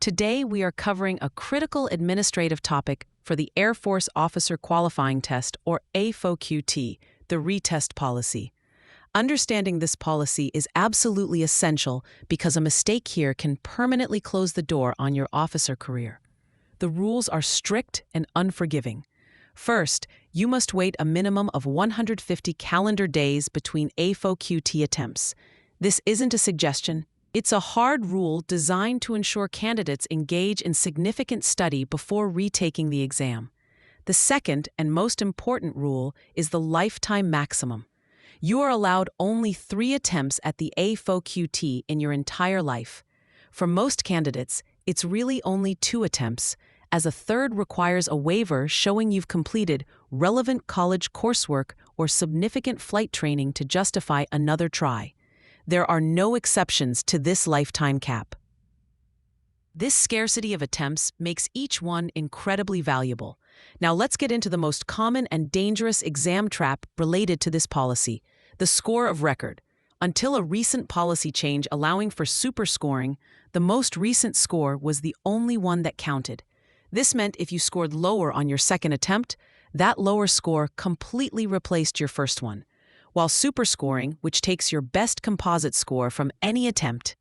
Today, we are covering a critical administrative topic for the Air Force Officer Qualifying Test, or AFOQT, the retest policy. Understanding this policy is absolutely essential because a mistake here can permanently close the door on your officer career. The rules are strict and unforgiving. First, you must wait a minimum of 150 calendar days between AFOQT attempts. This isn't a suggestion. It's a hard rule designed to ensure candidates engage in significant study before retaking the exam. The second and most important rule is the lifetime maximum. You are allowed only 3 attempts at the AFOQT in your entire life. For most candidates, it's really only 2 attempts, as a third requires a waiver showing you've completed relevant college coursework or significant flight training to justify another try. There are no exceptions to this lifetime cap. This scarcity of attempts makes each one incredibly valuable. Now let's get into the most common and dangerous exam trap related to this policy, the score of record. Until a recent policy change allowing for superscoring, the most recent score was the only one that counted. This meant if you scored lower on your second attempt, that lower score completely replaced your first one. While superscoring, which takes your best composite score from any attempt,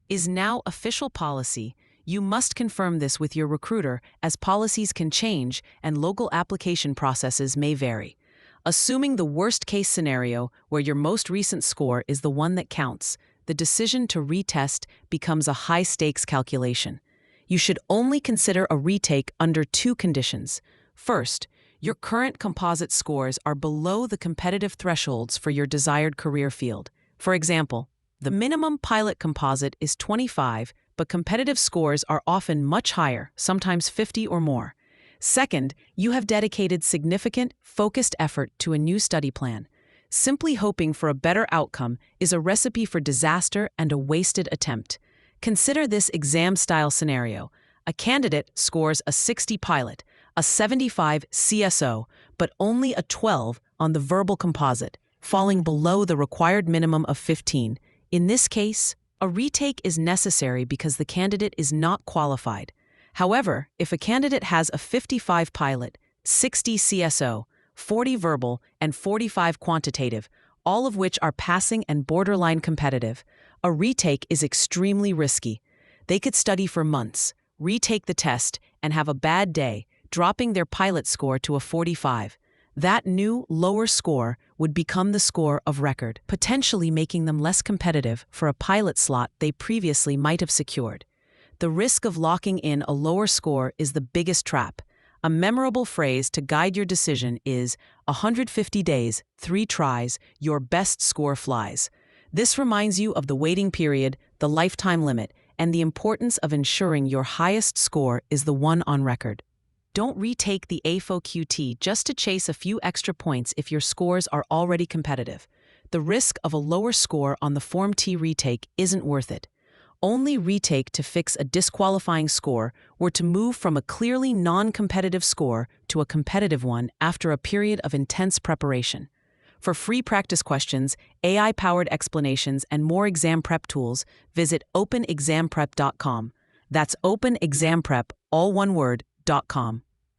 is now official policy, you must confirm this with your recruiter as policies can change and local application processes may vary. Assuming the worst-case scenario where your most recent score is the one that counts, the decision to retest becomes a high-stakes calculation. You should only consider a retake under 2 conditions. First, your current composite scores are below the competitive thresholds for your desired career field. For example, the minimum pilot composite is 25, but competitive scores are often much higher, sometimes 50 or more. Second, you have dedicated significant, focused effort to a new study plan. Simply hoping for a better outcome is a recipe for disaster and a wasted attempt. Consider this exam-style scenario. A candidate scores a 60 pilot, a 75 CSO, but only a 12 on the verbal composite, falling below the required minimum of 15. In this case, a retake is necessary because the candidate is not qualified. However, if a candidate has a 55 pilot, 60 CSO, 40 verbal, and 45 quantitative, all of which are passing and borderline competitive, a retake is extremely risky. They could study for months, retake the test, and have a bad day, dropping their pilot score to a 45. That new, lower score would become the score of record, potentially making them less competitive for a pilot slot they previously might have secured. The risk of locking in a lower score is the biggest trap. A memorable phrase to guide your decision is 150 days, 3 tries, your best score flies. This reminds you of the waiting period, the lifetime limit, and the importance of ensuring your highest score is the one on record. Don't retake the AFOQT just to chase a few extra points if your scores are already competitive. The risk of a lower score on the Form T retake isn't worth it. Only retake to fix a disqualifying score or to move from a clearly non-competitive score to a competitive one after a period of intense preparation. For free practice questions, AI-powered explanations, and more exam prep tools, visit openexamprep.com. That's openexamprep, all one word, .com.